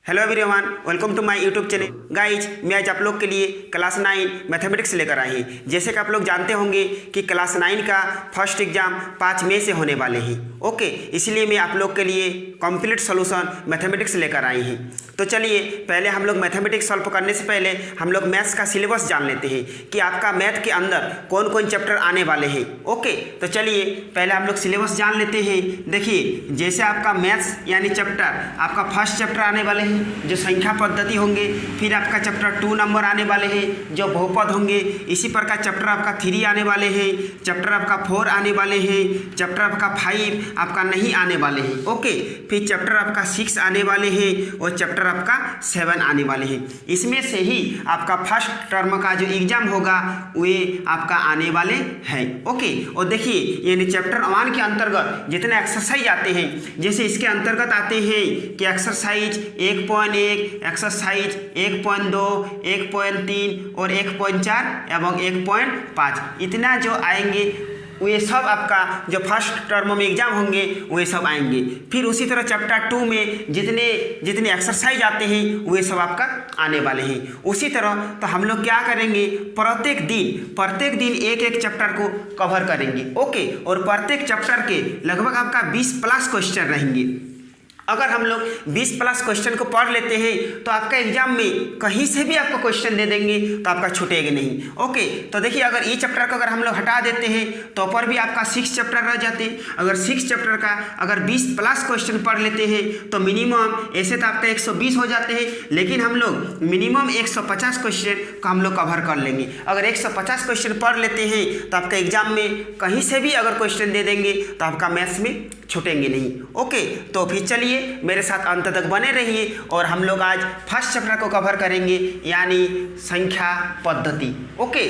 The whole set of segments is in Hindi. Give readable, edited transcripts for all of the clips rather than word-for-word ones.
Hello everyone, welcome to my YouTube channel. Guys, मैं आज आप लोग के लिए क्लास 9 मैथमेटिक्स लेकर आई हैं। जैसे कि आप लोग जानते होंगे कि क्लास 9 का फर्स्ट एग्जाम 5 मई से होने वाले हैं। ओके, इसलिए मैं आप लोग के लिए कंप्लीट सॉल्यूशन मैथमेटिक्स लेकर आई हैं। तो चलिए, पहले हम लोग मैथमेटिक्स सॉल्व करने से पहले हम लोग मैथ्स का सिलेबस जान लेते हैं कि आपका मैथ के अंदर कौन कौन चैप्टर आने वाले हैं। ओके, तो चलिए पहले हम लोग सिलेबस जान लेते हैं। देखिए, जैसे आपका मैथ्स यानी चैप्टर आपका फर्स्ट चैप्टर आने वाले हैं जो संख्या पद्धति होंगे, फिर आपका चैप्टर 2 नंबर आने वाले हैं जो बहुपद होंगे। इसी प्रकार चैप्टर आपका 3 आने वाले हैं, चैप्टर आपका 4 आने वाले हैं, चैप्टर आपका 5 आपका नहीं आने वाले हैं। ओके, फिर चैप्टर आपका 6 आने वाले हैं और चैप्टर आपका 7 आने वाले हैं। इसमें से ही आपका फर्स्ट टर्म का जो एग्जाम होगा वे आपका आने वाले हैं। ओके, और देखिए यानी चैप्टर 1 के अंतर्गत जितने एक्सरसाइज आते हैं, जैसे इसके अंतर्गत आते हैं कि एक्सरसाइज 1.1, एक्सरसाइज 1.2, 1.3 और 1.4 एवं 1.5 इतना जो आएंगे वे सब आपका जो फर्स्ट टर्म में एग्जाम होंगे वे सब आएंगे। फिर उसी तरह चैप्टर 2 में जितने जितने एक्सरसाइज आते हैं वे सब आपका आने वाले हैं। उसी तरह तो हम लोग क्या करेंगे, प्रत्येक दिन एक एक चैप्टर को कवर करेंगे। ओके, और प्रत्येक चैप्टर के लगभग आपका 20 प्लस क्वेश्चन रहेंगे। अगर हम लोग 20 प्लस क्वेश्चन को पढ़ लेते हैं तो आपका एग्जाम में कहीं से भी आपको क्वेश्चन दे देंगे तो आपका छूटेगा नहीं। ओके, तो देखिए अगर ई चैप्टर को अगर हम लोग हटा देते हैं तो पर भी आपका 6 चैप्टर रह जाते हैं। अगर 6 चैप्टर का अगर 20 प्लस क्वेश्चन पढ़ लेते हैं तो मिनिमम ऐसे तो आपका 120 हो जाते हैं, लेकिन हम लोग मिनिमम 150 क्वेश्चन को हम लोग कवर कर लेंगे। अगर 150 क्वेश्चन पढ़ लेते हैं तो आपका एग्जाम में कहीं से भी अगर क्वेश्चन दे देंगे तो आपका मैथ्स में छूटेंगे नहीं। ओके, तो फिर चलिए मेरे साथ अंत तक बने रहिए और हम लोग आज फर्स्ट चैप्टर को कवर करेंगे यानी संख्या पद्धति। ओके,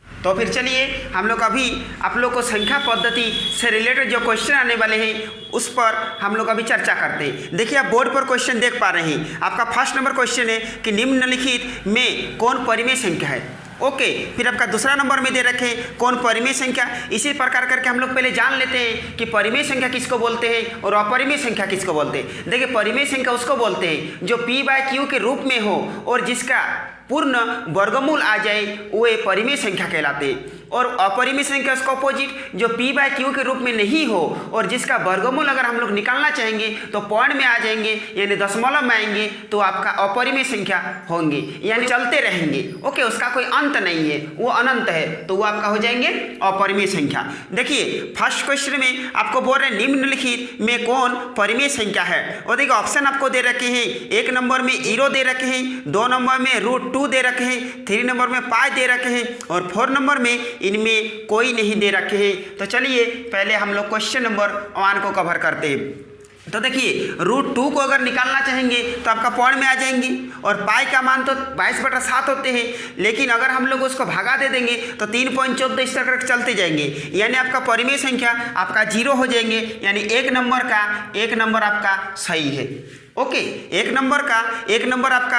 तो फिर चलिए हम लोग अभी आप लोग को संख्या पद्धति से रिलेटेड जो क्वेश्चन आने वाले हैं उस पर हम लोग अभी चर्चा करते हैं। देखिए, आप बोर्ड पर क्वेश्चन देख पा रहे हैं। आपका फर्स्ट नंबर क्वेश्चन है कि निम्नलिखित में कौन परिमेय संख्या है। ओके, फिर आपका दूसरा नंबर में दे रखे कौन परिमेय संख्या। इसी प्रकार करके हम लोग पहले जान लेते हैं कि परिमेय संख्या किसको बोलते हैं और अपरिमेय संख्या किसको बोलते हैं। देखिए, परिमेय संख्या उसको बोलते हैं जो p/q के रूप में हो और जिसका पूर्ण वर्गमूल आ जाए वे परिमेय संख्या कहलाते हैं। और अपरिमेय संख्या उसका अपोजिट जो p/q के रूप में नहीं हो और जिसका वर्गमूल अगर हम लोग निकालना चाहेंगे तो पॉइंट में आ जाएंगे यानी दशमलव में आएंगे तो आपका अपरिमेय संख्या होंगे यानी चलते रहेंगे। ओके, उसका कोई अंत नहीं है, वो अनंत है तो वो आपका हो जाएंगे अपरिमेय संख्या। देखिए, फर्स्ट क्वेश्चन में आपको बोल रहे हैं निम्नलिखित में कौन परिमेय संख्या है। और देखिए ऑप्शन आपको दे रखे हैं, 1 नंबर में 0 दे रखे हैं, 2 नंबर में √2 दे रखे हैं, 3 नंबर में पाई दे रखे हैं और 4 नंबर में इनमें कोई नहीं दे रखे हैं। तो चलिए पहले हम लोग क्वेश्चन नंबर 1 को कवर करते हैं। तो देखिए, √2 को अगर निकालना चाहेंगे तो आपका पॉइंट में आ जाएंगे और पाई का मान तो 22/7 होते हैं, लेकिन अगर हम लोग उसको भागा दे देंगे तो 3.14 इस तरह चलते जाएंगे यानी आपका परिमेय संख्या आपका 0 हो जाएंगे यानी 1 नंबर आपका सही है। ओके, 1 नंबर आपका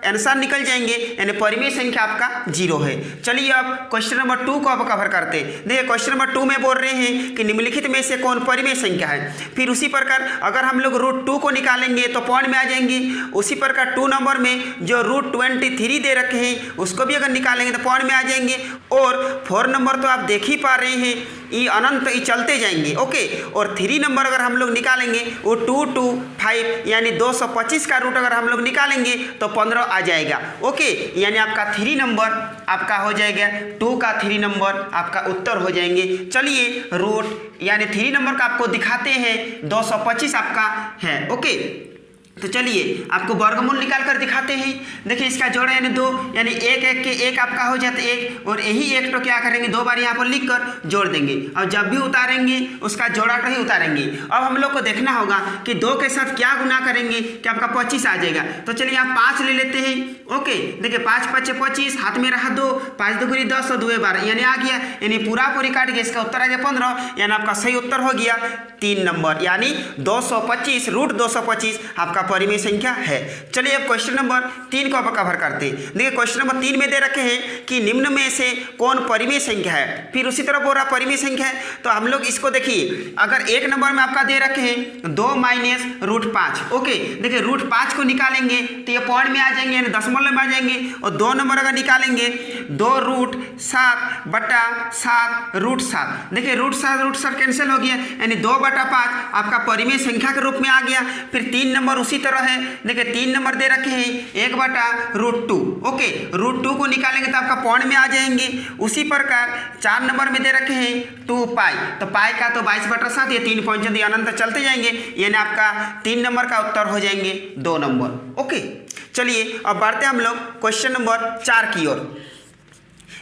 आंसर निकल जाएंगे यानी परिमेय संख्या आपका 0 है। चलिए अब क्वेश्चन नंबर 2 को अब कवर करते हैं। देखिए, क्वेश्चन नंबर 2 में बोल रहे हैं कि निम्नलिखित में से कौन परिमेय संख्या है। फिर उसी प्रकार अगर हम लोग √2 को निकालेंगे तो पॉइंट में आ जाएंगे। उसी प्रकार 2 नंबर में जो √23 दे रखे हैं उसको भी अगर निकालेंगे तो पॉइंट में आ जाएंगे। और 4 नंबर तो आप देख ही पा रहे हैं, ये अनंत ये चलते जाएंगे। ओके, और 3 नंबर अगर हम लोग निकालेंगे वो 225 यानी 225 का रूट अगर हम लोग निकालेंगे तो 15 आ जाएगा। ओके, यानी आपका 3 नंबर आपका हो जाएगा, 2 का 3 नंबर आपका उत्तर हो जाएंगे। चलिए रूट यानी 3 नंबर का आपको दिखाते हैं 225 आपका है। ओके, तो चलिए आपको वर्गमूल निकाल कर दिखाते हैं। देखिए इसका जोड़ा यानी 2, यानी 1 1 के 1 आपका हो जाता है 1, और यही 1 तो क्या करेंगे 2 बार यहाँ पर लिख कर जोड़ देंगे, और जब भी उतारेंगे उसका जोड़ा तो ही उतारेंगे। अब हम लोग को देखना होगा कि 2 के साथ क्या गुना करेंगे कि आपका 25 आ जाएगा। तो चलिए यहाँ 5 ले लेते हैं। ओके, देखिए 5 5 25, हाथ में रहा 2, 5 2 10 और 2 12, यानी आ गया, यानी पूरा काट गया, इसका उत्तर आ गया 15, यानी आपका सही उत्तर हो गया 3 नंबर, यानी 225 रूट 225 आपका परिमेय संख्या है। चलिए अब क्वेश्चन नंबर 3 को आप कवर करते हैं। देखिए क्वेश्चन नंबर 3 में दे रखे हैं कि निम्न में से कौन परिमेय संख्या है, फिर उसी तरह बोल रहा परिमेय संख्या है। तो हम लोग इसको देखिए, अगर 1 नंबर में आपका दे रखे हैं 2 माइनस रूट 5। ओके, देखिए रूट 5 को निकालेंगे तो ये पॉइंट में आ जाएंगे, यानी दशमलव में आ जाएंगे, और 2 नंबर अगर निकालेंगे 2 रूट 7 बटा 7 रूट 7। देखिए रूट 7 कैंसिल हो गया, यानी 2/5 आपका परिमेय संख्या के रूप में आ गया। फिर 3 नंबर उसी तरह है। देखिए 3 नंबर दे रखे हैं 1/√2। ओके, √2 को निकालेंगे तो आपका पॉइंट में आ जाएंगे। उसी प्रकार 4 नंबर में दे रखे हैं 2 पाई, तो पाई का तो 22/7, ये 3 पॉइंट यदि अनंत चलते जाएंगे, यानी आपका 3 नंबर का उत्तर हो जाएंगे 2 नंबर। ओके, चलिए अब बढ़ते हैं हम लोग क्वेश्चन नंबर 4 की ओर।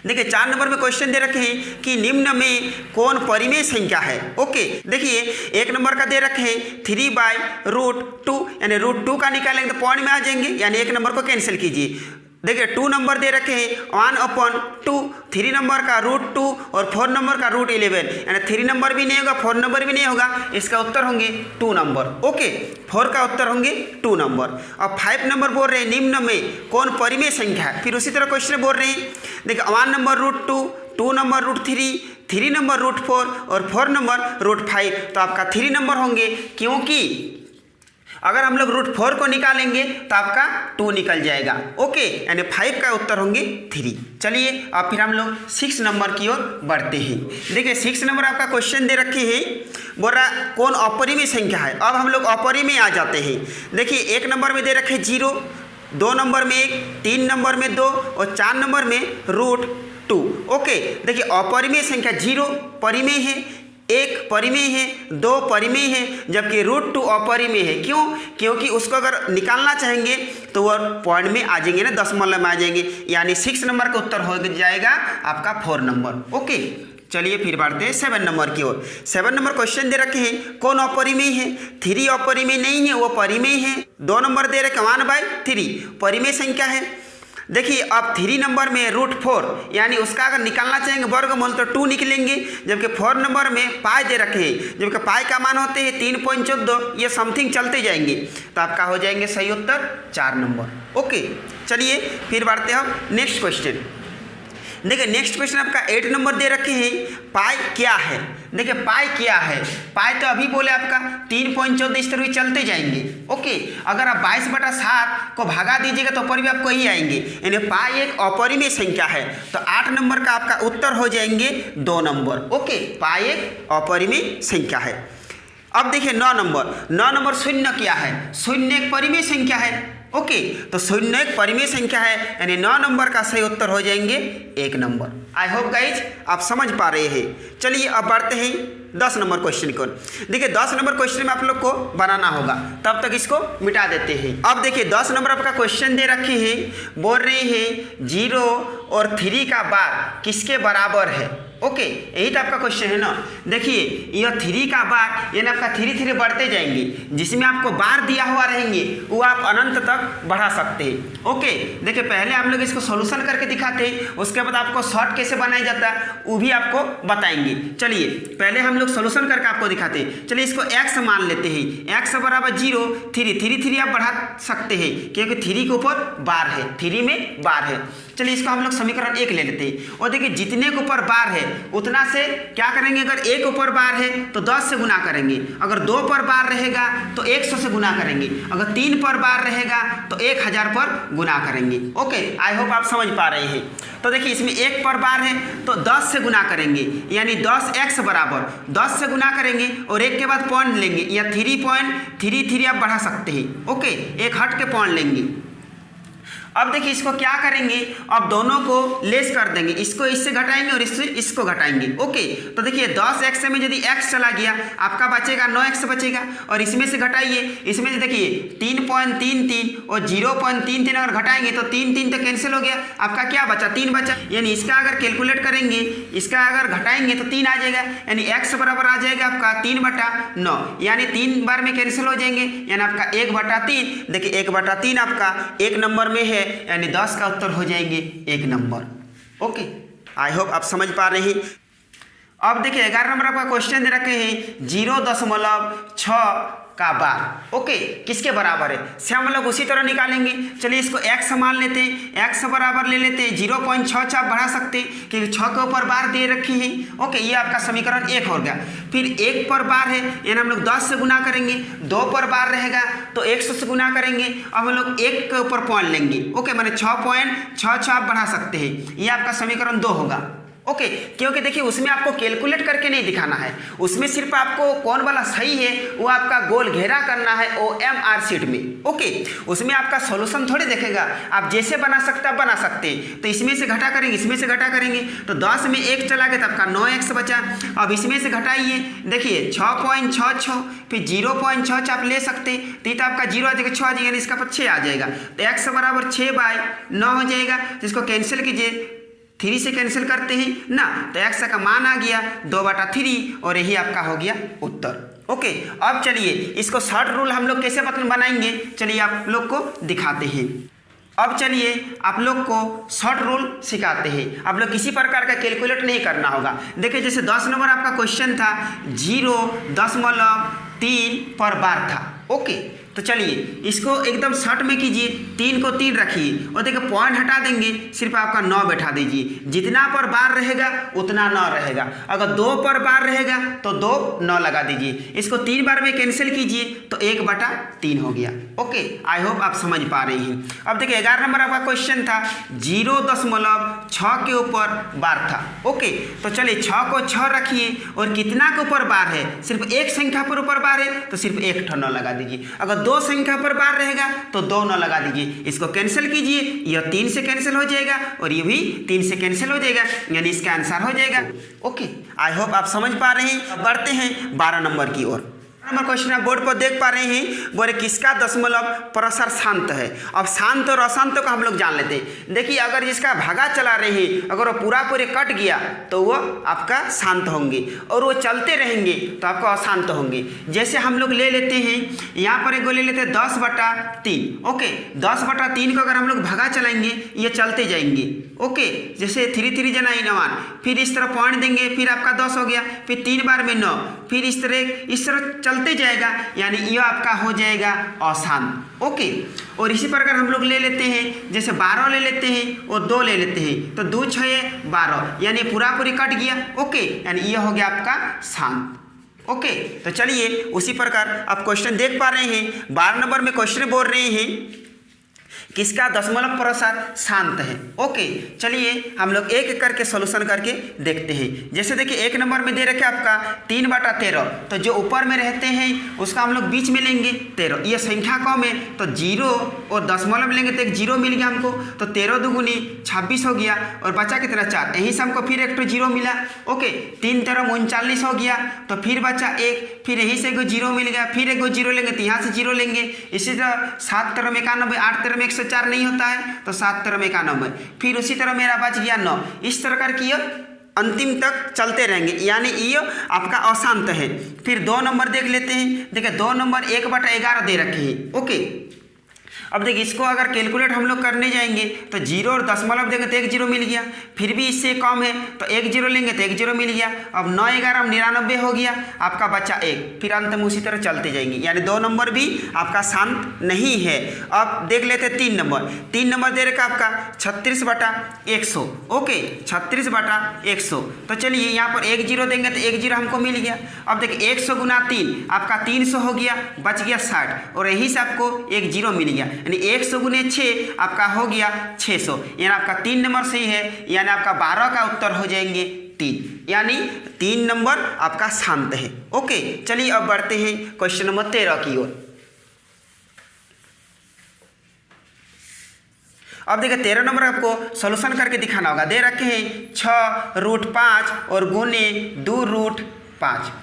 देखिए 4 नंबर में क्वेश्चन दे रखे हैं कि निम्न में कौन परिमेय संख्या है। ओके, देखिए 1 नंबर का दे रखे हैं 3/√2, यानी √2 का निकालेंगे तो पॉइंट में आ जाएंगे, यानी 1 नंबर को कैंसिल कीजिए। देखिए 2 नंबर दे रखे हैं 1/2, 3 नंबर का √2 और 4 नंबर का √11, यानी 3 नंबर भी नहीं होगा 4 नंबर भी नहीं होगा, इसका उत्तर होंगे 2 नंबर। ओके, 4 का उत्तर होंगे 2 नंबर। अब 5 नंबर बोल रहे हैं निम्न में कौन परिमेय संख्या है, फिर उसी तरह क्वेश्चन बोल रहे हैं। देखिए 1 नंबर √2, 2 नंबर √3, 3 नंबर √4 और 4 नंबर √5, तो आपका 3 नंबर होंगे, क्योंकि अगर हम लोग √4 को निकालेंगे तो आपका 2 निकल जाएगा। ओके, यानी 5 का उत्तर होंगे 3। चलिए अब फिर हम लोग 6 नंबर की ओर बढ़ते हैं। देखिए 6 नंबर आपका क्वेश्चन दे रखे हैं, बोल रहा कौन अपरिमेय संख्या है। अब हम लोग अपरिमेय आ जाते हैं। देखिए 1 नंबर में दे रखे 0, 2 नंबर में 1, 3 नंबर में 2 और 4 नंबर में √2। ओके, देखिए अपरिमेय संख्या 0 परिमेय है, 1 परिमेय है, 2 परिमेय है, जबकि √2 अपरिमेय है। क्यों? क्योंकि उसको अगर निकालना चाहेंगे तो वह पॉइंट में आ जाएंगे ना, दशमलव में आ जाएंगे, यानी 6 नंबर का उत्तर हो जाएगा आपका 4 नंबर। ओके, चलिए फिर बढ़ते हैं 7 नंबर की ओर। 7 नंबर क्वेश्चन दे रखे हैं कौन अपरिमेय है। 3 अपरिमेय नहीं है, वो परिमेय है। 2 नंबर दे रखे 1/3 परिमेय संख्या है। देखिए अब 3 नंबर में √4, यानी उसका अगर निकालना चाहेंगे वर्गमूल तो 2 निकलेंगे, जबकि 4 नंबर में पाई दे रखे हैं, जबकि पाई का मान होते हैं 3.14, ये समथिंग चलते जाएंगे, तो आपका हो जाएंगे सही उत्तर 4 नंबर। ओके, चलिए फिर बढ़ते हैं नेक्स्ट क्वेश्चन। देखिए नेक्स्ट क्वेश्चन आपका 8 नंबर दे रखे हैं, पाई क्या है। देखिए पाई क्या है, पाई तो अभी बोले आपका 3.14, इस तरह चलते जाएंगे। ओके, अगर आप 22/7 को भगा दीजिएगा तो ऊपर भी आपको ही आएंगे, यानी पाई एक अपरिमेय संख्या है, तो 8 नंबर का आपका उत्तर हो जाएंगे 2 नंबर। ओके, पाई एक अपरिमेय संख्या है। अब देखिए 9 नंबर शून्य क्या है। शून्य एक परिमेय संख्या है। ओके, तो शून्य एक परिमेय संख्या है, यानी 9 नंबर का सही उत्तर हो जाएंगे 1 नंबर। आई होप गाइज आप समझ पा रहे हैं। चलिए अब बढ़ते हैं 10 नंबर क्वेश्चन को। देखिए 10 नंबर क्वेश्चन में आप लोग को बनाना होगा, तब तक इसको मिटा देते हैं। अब देखिए 10 नंबर आपका क्वेश्चन दे रखे हैं, बोल रहे हैं 0 और 3 का बार किसके बराबर है। ओके, यही तो आपका क्वेश्चन है ना। देखिए यह 3 का बार, यानी आपका 3 बढ़ते जाएंगे, जिसमें आपको बार दिया हुआ रहेंगे वो आप अनंत तक बढ़ा सकते हैं। ओके, देखिए पहले हम लोग इसको सॉल्यूशन करके दिखाते हैं, उसके बाद आपको शॉर्ट कैसे बनाया जाता है वो भी आपको बताएंगे। चलिए पहले हम लोग सॉल्यूशन करके आपको दिखाते हैं। चलिए इसको x मान लेते हैं, x बराबर 0, 3 आप बढ़ा सकते हैं क्योंकि 3 के ऊपर बार है, 3 में बार है। चलिए इसको हम लोग समीकरण 1 ले लेते हैं, और देखिए जितने के ऊपर बार है उतना से क्या करेंगे, अगर 1 ऊपर बार है तो 10 से गुना करेंगे, अगर 2 पर बार रहेगा तो 100 से गुना करेंगे, अगर 3 पर बार रहेगा तो 1000 पर गुना करेंगे। ओके, आई होप आप समझ पा रहे हैं। तो देखिए इसमें 1 पर बार है तो 10 से गुना करेंगे, यानी 10x बराबर 10 से गुना करेंगे और 1 के बाद पॉइंट लेंगे, या 3.33 आप बढ़ा सकते हैं। ओके, एक हट के पॉइंट लेंगे, अब देखिए इसको क्या करेंगे, अब दोनों को लेस कर देंगे, इसको इससे घटाएंगे और इससे इसको घटाएंगे। ओके, तो देखिए 10x में यदि x चला गया आपका बचेगा 9x बचेगा, और इसमें से घटाइए, इसमें से देखिए 3.33 और 0.33 अगर घटाएंगे तो 3 तो कैंसिल हो गया, आपका क्या बचा 3 बचा। यानी इसका अगर कैलकुलेट करेंगे, इसका अगर घटाएंगे तो 3 आ जाएगा, यानी x बराबर आ जाएगा आपका 3/9, यानी 3 बार में कैंसिल हो जाएंगे, यानी आपका 1/3। देखिए 1/3 आपका 1 नंबर में है, यानी 10 का उत्तर हो जाएंगे 1 नंबर। ओके, आई होप आप समझ पा रहे हैं। अब देखिए 11 नंबर आपका क्वेश्चन दे रखे हैं 0.6 का बार। ओके, किसके बराबर है, से हम लोग उसी तरह निकालेंगे। चलिए इसको x मान लेते हैं, x बराबर ले लेते हैं 0.6 आप बढ़ा सकते हैं क्योंकि 6 के ऊपर बार दे रखे हैं। ओके, ये आपका समीकरण 1 हो गया। फिर 1 पर बार है, यानी हम लोग 10 से गुना करेंगे, 2 पर बार रहेगा तो 100 से गुना करेंगे, अब हम लोग 1 के ऊपर पॉइंट लेंगे। ओके, मैंने 6.66 आप बढ़ा सकते हैं, ये आपका समीकरण 2 होगा। ओके, क्योंकि देखिए उसमें आपको कैलकुलेट करके नहीं दिखाना है, उसमें सिर्फ आपको कौन वाला सही है वो आपका गोल घेरा करना है OMR शीट में। ओके, उसमें आपका सॉल्यूशन थोड़ी देखेगा, आप जैसे बना सकते हैं बना सकते हैं। तो इसमें से घटा करेंगे, इसमें से घटा करेंगे, तो 10 में 1 चला गया तो आपका 9x बचा। अब इसमें से घटाइए, देखिए 6.66 फिर 0.6 आप ले सकते, तो आपका 0 आ जाएगा, 6 आ जाएगा, इसका पर 6 आ जाएगा, तो x बराबर 6/9 हो जाएगा, जिसको कैंसिल कीजिए, 3 से कैंसिल करते हैं ना, तो x का मान आ गया 2/3 और यही आपका हो गया उत्तर। ओके, अब चलिए इसको शॉर्ट रूल हम लोग कैसे बनाएंगे, चलिए आप लोग को दिखाते हैं। अब चलिए आप लोग को शॉर्ट रूल सिखाते हैं। आप लोग किसी प्रकार का कैलकुलेट नहीं करना होगा। देखिए जैसे 10 नंबर आपका क्वेश्चन था 0.3 पर बार था। ओके, तो चलिए इसको एकदम शॉर्ट में कीजिए, 3 को 3 रखिए और देखिए पॉइंट हटा देंगे, सिर्फ आपका 9 बैठा दीजिए, जितना पर बार रहेगा उतना 9 रहेगा। अगर 2 पर बार रहेगा तो 2 9 लगा दीजिए, इसको 3 बार में कैंसिल कीजिए तो 1/3 हो गया। ओके, आई होप आप समझ पा रहे हैं। अब देखिए 11 नंबर आपका क्वेश्चन था 0.6 के ऊपर बार था। ओके, तो चलिए 6 को 6 रखिए और कितना के ऊपर बार है, सिर्फ एक संख्या पर ऊपर बार है तो सिर्फ 1 9 लगा दीजिए। अगर 2 संख्या पर बार रहेगा तो 2 9 लगा दीजिए, इसको कैंसिल कीजिए, यह 3 से कैंसिल हो जाएगा और ये भी 3 से कैंसिल हो जाएगा, यानी इसका आंसर हो जाएगा। ओके, आई होप आप समझ पा रहे हैं। अब बढ़ते हैं 12 नंबर की ओर। नंबर क्वेश्चन आप बोर्ड पर देख पा रहे हैं, बोले किसका दशमलव प्रसार शांत है। अब शांत और अशांत को हम लोग जान लेते हैं। देखिए अगर जिसका भागा चला रहे हैं, अगर वो पूरे कट गया तो वो आपका शांत होंगे, और वो चलते रहेंगे तो आपका अशांत होंगे। जैसे हम लोग ले लेते हैं, यहाँ पर एक ले लेते हैं 10/3। ओके, 10/3 को अगर हम लोग भागा चलाएंगे ये चलते जाएंगे। ओके, जैसे 3 3 × 9, फिर इस तरह पॉइंट देंगे, फिर आपका 10 हो गया, फिर 3 बार में 9, फिर इस तरह चलते जाएगा, यानी ये आपका हो जाएगा अशांत। ओके, और इसी प्रकार हम लोग ले लेते हैं, जैसे 12 ले लेते हैं और 2 ले लेते हैं, तो 2 6 12, यानी पूरी कट गया। ओके, यानी ये हो गया आपका शांत। ओके, तो चलिए उसी प्रकार आप क्वेश्चन देख पा रहे हैं। 12 नंबर में क्वेश्चन बोल रहे हैं किसका दशमलव प्रसार शांत है। ओके, चलिए हम लोग एक एक करके सॉल्यूशन करके देखते हैं। जैसे देखिए 1 नंबर में दे रखे आपका 3/13, तो जो ऊपर में रहते हैं उसका हम लोग बीच में लेंगे 13। ये संख्या कम है तो 0 और दशमलव लेंगे तो एक 0 मिल गया हमको, तो 13 दूनी 26 हो गया, और बचा कितना 4, यहीं से हमको फिर एक 0 मिला। ओके, 3 13 39 हो गया, तो फिर बचा 1, फिर यहीं से 0 मिल गया, फिर 0 लेंगे तो यहाँ से 0 लेंगे। इसी तरह 7 13 91, 8 13 104 नहीं होता है तो 7 13 91, फिर उसी तरह मेरा बच गया 9। इस तरह करके ये अंतिम तक चलते रहेंगे, यानी ये आपका अशांत है। फिर 2 नंबर देख लेते हैं। देखिए 2 नंबर 1/11 दे रखे हैं। ओके, अब देखिए इसको अगर कैलकुलेट हम लोग करने जाएंगे तो 0 और दशमलव देंगे तो 1 0 मिल गया, फिर भी इससे कम है तो 1 0 लेंगे तो 1 0 मिल गया। अब 9 11 99 हो गया, आपका बच्चा 1, फिर अंत में उसी तरह चलते जाएंगे, यानी 2 नंबर भी आपका शांत नहीं है। अब देख लेते 3 नंबर। 3 नंबर दे रखा आपका 36/100। ओके, 36/100, तो चलिए यहाँ पर 1 0 देंगे तो 1 0 हमको मिल गया। अब देखिए 100 × 3 आपका 300 हो गया, बच गया 60, और यहीं से आपको 1 0 मिल गया, यानी 100 × 6 आपका हो गया 600, यानी आपका 3 नंबर सही है, यानी आपका 12 का उत्तर हो जाएंगे 3, यानी 3 नंबर आपका शांत है। ओके, चलिए अब बढ़ते हैं क्वेश्चन नंबर 13 की ओर। अब देखिए 13 नंबर आपको सॉल्यूशन करके दिखाना होगा। दे रखे हैं 6√5 और गुने 2√5।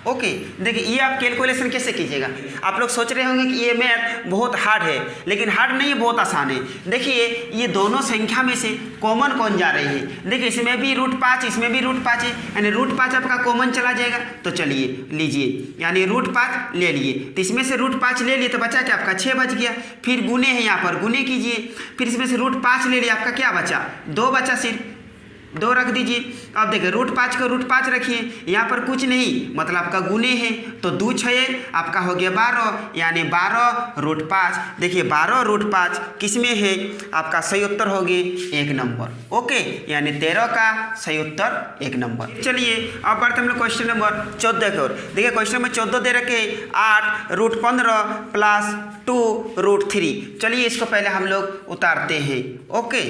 ओके, देखिए ये आप कैलकुलेशन कैसे कीजिएगा। आप लोग सोच रहे होंगे कि ये मैथ बहुत हार्ड है, लेकिन हार्ड नहीं, बहुत आसान है। देखिए ये दोनों संख्या में से कॉमन कौन जा रही है। देखिए इसमें भी √5 इसमें भी √5 है, यानी √5 आपका कॉमन चला जाएगा। तो चलिए लीजिए, यानी √5 ले लिए, तो इसमें से √5 ले लिए तो बचा क्या आपका 6 बच गया। फिर गुने है, यहाँ पर गुने कीजिए, फिर इसमें से √5 ले लिया, आपका क्या बचा 2 बचा, सिर्फ 2 रख दीजिए। अब देखिए √5 को √5 रखिए, यहाँ पर कुछ नहीं, मतलब आपका गुने है, तो 2 6 आपका हो गया 12, यानी 12√5। देखिए 12√5 किस में है, आपका सही उत्तर हो गया 1 नंबर। ओके, यानी 13 का सही उत्तर 1 नंबर। चलिए अब बढ़ते हम लोग क्वेश्चन नंबर 14 की ओर। देखिए क्वेश्चन नंबर 14 दे रखे 8√15 + 2√3। चलिए इसको पहले हम लोग उतारते हैं। ओके,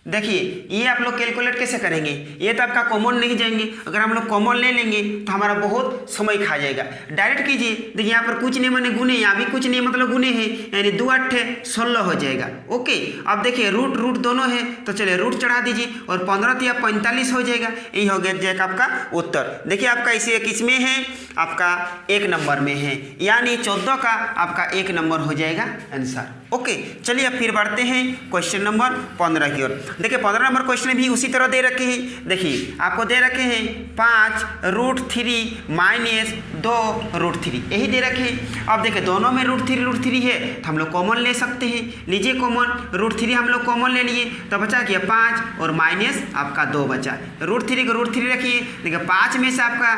देखिए ये आप लोग कैलकुलेट कैसे करेंगे, ये तो आपका कॉमन नहीं जाएंगे। अगर हम लोग कॉमन ले लेंगे तो हमारा बहुत समय खा जाएगा। डायरेक्ट कीजिए, देखिए यहाँ पर कुछ नहीं माने गुने, यहाँ भी कुछ नहीं मतलब गुने हैं, यानी 2 8 16 हो जाएगा। ओके, अब देखिए रूट दोनों है, तो चलिए रूट चढ़ा दीजिए और 15 या 45 हो जाएगा। यही हो गया आपका उत्तर। देखिए आपका इसे किसमें है, आपका 1 नंबर में है, यानी 14 का आपका 1 नंबर हो जाएगा आंसर। ओके, चलिए अब फिर बढ़ते हैं क्वेश्चन नंबर 15 की ओर। देखिए 15 नंबर क्वेश्चन भी उसी तरह दे रखे हैं। देखिए आपको दे रखे हैं 5√3 - 2√3, यही दे रखे हैं। अब देखिए दोनों में √3 है, तो हम लोग कॉमन ले सकते हैं। लीजिए कॉमन, √3 हम लोग कॉमन ले लिए, तो बचा क्या 5 और माइनस आपका 2 बचा। √3 को √3 रखिए, देखिए 5 में से आपका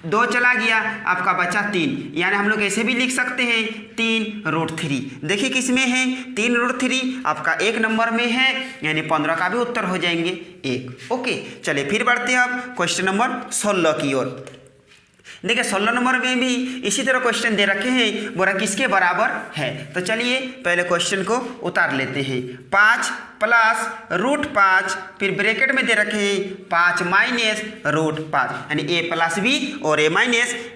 2 चला गया, आपका बचा 3, यानी हम लोग ऐसे भी लिख सकते हैं 3√3। देखिए किस में है 3√3, आपका 1 नंबर में है, यानी 15 का भी उत्तर हो जाएंगे 1। ओके, चलिए फिर बढ़ते हैं अब क्वेश्चन नंबर 16 की ओर। देखिए 16 नंबर में भी इसी तरह क्वेश्चन दे रखे हैं, बोला किसके बराबर है। तो चलिए पहले क्वेश्चन को उतार लेते हैं। 5 + √5, फिर ब्रैकेट में दे रखे हैं 5 - √5, यानी a + b और a -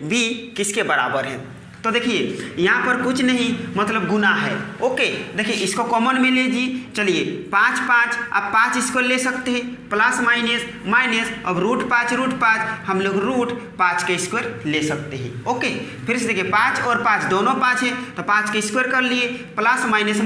b किसके बराबर है। तो देखिए यहाँ पर कुछ नहीं, मतलब गुना है। ओके, देखिए इसको कॉमन में लीजिए। चलिए 5 5, अब 5 इसको ले सकते हैं, प्लस माइनस, अब √5 हम लोग √5 के स्क्वायर ले सकते हैं। ओके, फिर से देखिए 5 और 5 दोनों 5 है, तो 5 के स्क्वायर कर लिए, प्लस माइनस,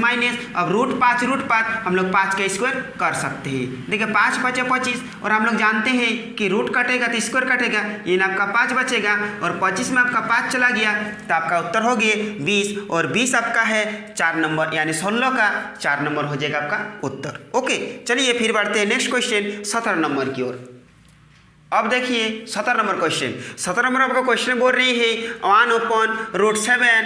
अब √5 हम लोग 5 के स्क्वायर कर सकते हैं। देखिए 5 × 5 = 25, और हम लोग जानते हैं कि रूट कटेगा तो स्क्वायर कटेगा, यानी आपका 5 बचेगा, और 25 में आपका 5 चला गया, तो आपका उत्तर हो गया 20, और 20 आपका है 4 नंबर, यानी 16 का 4 नंबर हो जाएगा आपका उत्तर। ओके, चलिए फिर बढ़ते हैं नेक्स्ट क्वेश्चन 17 नंबर की ओर। अब देखिए 17 नंबर क्वेश्चन। 17 नंबर आपका क्वेश्चन बोल रही है 1/√7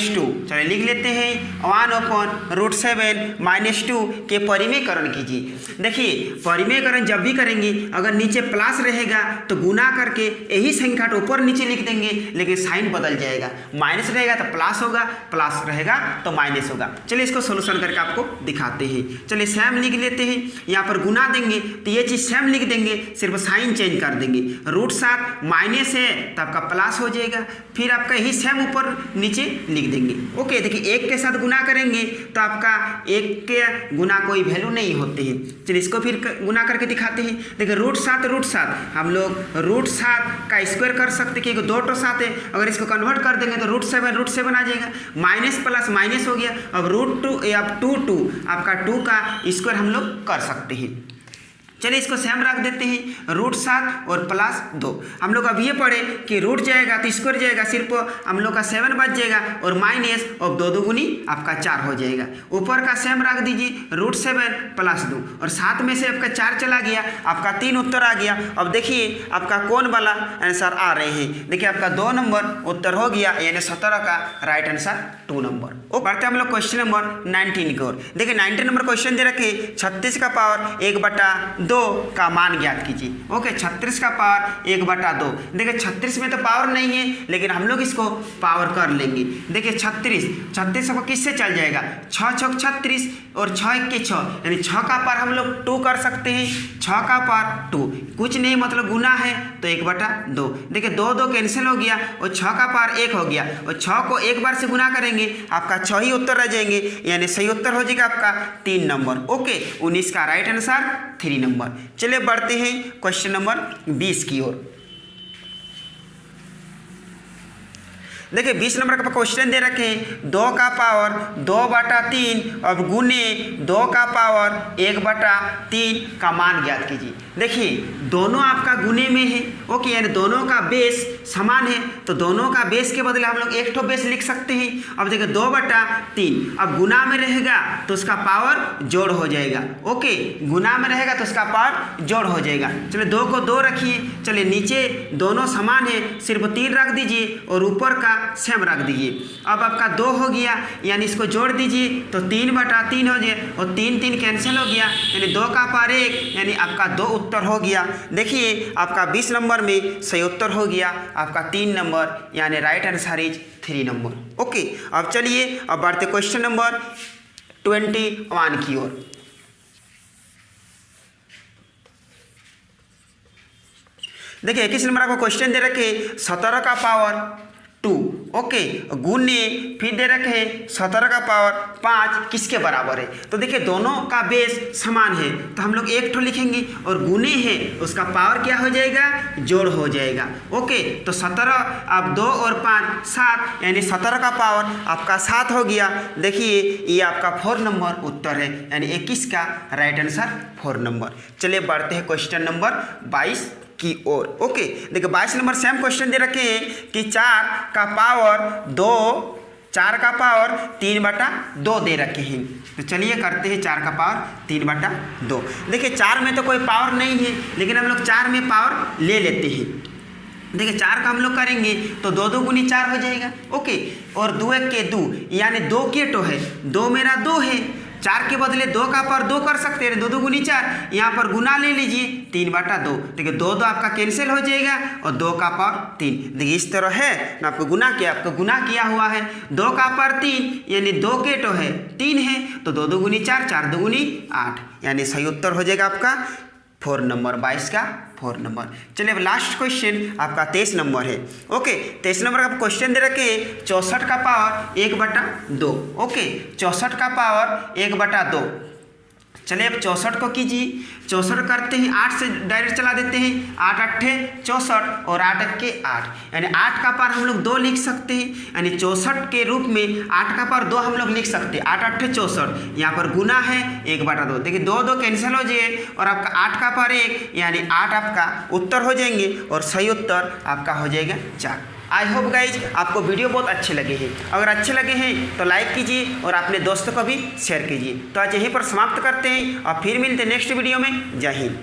- 2। चलिए लिख लेते हैं 1/√7 - 2 के परिमेयकरण कीजिए। देखिए परिमेयकरण जब भी करेंगे, अगर नीचे प्लस रहेगा तो गुना करके यही संख्या को ऊपर नीचे लिख देंगे, लेकिन साइन बदल जाएगा। माइनस रहेगा तो प्लस होगा, प्लस रहेगा तो माइनस होगा। चलिए इसको सोल्यूशन करके आपको दिखाते हैं। चलिए सेम लिख लेते हैं, यहाँ पर गुना देंगे तो ये चीज़ सेम लिख देंगे, सिर्फ साइन चेंज कर देंगे। √7 माइनस है तो आपका प्लस हो जाएगा, फिर आपका यही सेम ऊपर नीचे लिख देंगे। ओके, देखिए 1 के साथ गुना करेंगे तो आपका 1 के गुना कोई वैल्यू नहीं होते हैं। चलिए इसको फिर गुना करके दिखाते हैं। देखिए √7 हम लोग √7 का स्क्वायर कर सकते, क्योंकि 2 तो 7 है, अगर इसको कन्वर्ट कर देंगे तो √7 आ जाएगा, माइनस प्लस माइनस हो गया। अब √2 या 2 आपका 2 का स्क्वायर हम लोग कर सकते हैं। चलिए इसको सेम रख देते हैं, √7 और +2। हम लोग अब ये पढ़े कि रूट जाएगा तो स्क्वायर जाएगा, सिर्फ हम लोग का 7 बच जाएगा, और माइनस और 2 दूनी आपका 4 हो जाएगा। ऊपर का सेम रख दीजिए, √7 + 2, और 7 में से आपका 4 चला गया, आपका 3 उत्तर आ गया। अब देखिए आपका कौन वाला आंसर आ रहे हैं। देखिए आपका 2 नंबर उत्तर हो गया, यानी 17 का राइट आंसर 2 नंबर। वो बढ़ते हम लोग क्वेश्चन नंबर 19 की ओर। देखिए 19 नंबर क्वेश्चन दे रखे 36 का पावर 1/2 2 का मान ज्ञात कीजिए। ओके, 36 का पावर 1/2। देखिए 36 में तो पावर नहीं है, लेकिन हम लोग इसको पावर कर लेंगे। देखिए 36 को किससे चल जाएगा, 6 छक 36 और 6 1 के 6, यानी 6 का पावर हम लोग 2 कर सकते हैं। 6 का पावर 2, कुछ नहीं मतलब गुना है तो 1/2। देखिए 2 2 कैंसिल हो गया और 6 का पावर 1 हो गया, और 6 को एक बार से गुना करेंगे आपका 6 ही उत्तर रह जाएंगे, यानी सही उत्तर हो जाएगा आपका 3 नंबर। ओके, 19 का राइट आंसर 3 नंबर। चलिए बढ़ते हैं क्वेश्चन नंबर 20 की ओर। देखिए 20 नंबर का क्वेश्चन दे रखे हैं 2 का पावर 2/3 और गुने 2 का पावर 1/3 का मान ज्ञात कीजिए। देखिए दोनों आपका गुने में है। ओके, यानी दोनों का बेस समान है, तो दोनों का बेस के बदले हम लोग एक ठो बेस लिख सकते हैं। अब देखिए 2/3, अब गुना में रहेगा तो उसका पावर जोड़ हो जाएगा। ओके, गुना में रहेगा तो उसका पावर जोड़ हो जाएगा। चलिए 2 को 2 रखिए। चलिए नीचे दोनों समान है, सिर्फ 3 रख दीजिए और ऊपर का सेम रख दीजिए। अब आपका 2 हो गया, यानी इसको जोड़ दीजिए तो 3/3 हो जाए, और 3 3 कैंसिल हो गया, यानी 2 का पावर 1, यानी आपका 2 उत्तर हो गया। देखिए आपका 20 नंबर में सही उत्तर हो गया आपका 3 नंबर, यानी right answer is 3 number. Okay, अब चलिए अब बढ़ते क्वेश्चन नंबर 21 की ओर। देखिए 21 नंबर आपको क्वेश्चन दे रखे 17 का पावर 2। ओके, गुने फिर दे रखे 17 का पावर 5 किसके बराबर है। तो देखिए दोनों का बेस समान है, तो हम लोग एक ठो लिखेंगे, और गुने है उसका पावर क्या हो जाएगा, जोड़ हो जाएगा। ओके, तो 17 अब 2 और 5 7, यानी 17 का पावर आपका 7 हो गया। देखिए ये आपका 4 नंबर उत्तर है, यानी 21 का राइट आंसर 4 नंबर। चलिए बढ़ते हैं क्वेश्चन नंबर 22 की ओर। ओके, देखिए 22 नंबर सेम क्वेश्चन दे रखे हैं कि 4 का पावर 3/2 दे रखे हैं। तो चलिए करते हैं 4 का पावर 3/2। देखिए 4 में तो कोई पावर नहीं है, लेकिन हम लोग 4 में पावर ले लेते हैं। देखिए 4 का हम लोग करेंगे तो 2 2 गुनी 4 हो जाएगा। ओके, और 2 1 के 2, यानी 2 के टो है, 2 मेरा 2 है, 4 के बदले 2 का पावर 2 कर सकते हैं, 2 2 गुनी 4, यहाँ पर गुना ले लीजिए 3/2। देखिए 2 2 आपका कैंसिल हो जाएगा और 2 का पावर 3। देखिए इस तरह है ना, आपको गुना किया हुआ है। 2 का पावर 3, यानी 2 के टो है 3 है, तो 2 2 गुनी 4, 4 2 गुनी 8, यानी सही उत्तर हो जाएगा आपका 4 नंबर, 22 का 4 नंबर। चलिए अब लास्ट क्वेश्चन आपका 23 नंबर है। ओके, 23 नंबर का क्वेश्चन दे रखे 64 का पावर 1/2। ओके, 64 का पावर 1/2। चलिए अब 64 को कीजिए। 64 करते हैं 8 से डायरेक्ट चला देते हैं, 8 8 64 और 8 1 8, यानी 8 का पावर हम लोग 2 लिख सकते हैं, यानी 64 के रूप में 8 का पावर 2 हम लोग लिख सकते हैं। 8 8 64, यहाँ पर गुना है 1/2। देखिए 2 2 कैंसिल हो जाए और आपका 8 का पावर 1, यानी 8 आपका उत्तर हो जाएंगे, और सही उत्तर आपका हो जाएगा 4। आई होप गाइज आपको वीडियो बहुत अच्छे लगे हैं। अगर अच्छे लगे हैं तो लाइक कीजिए और अपने दोस्तों को भी शेयर कीजिए। तो आज यहीं पर समाप्त करते हैं और फिर मिलते हैं नेक्स्ट वीडियो में। जय हिंद।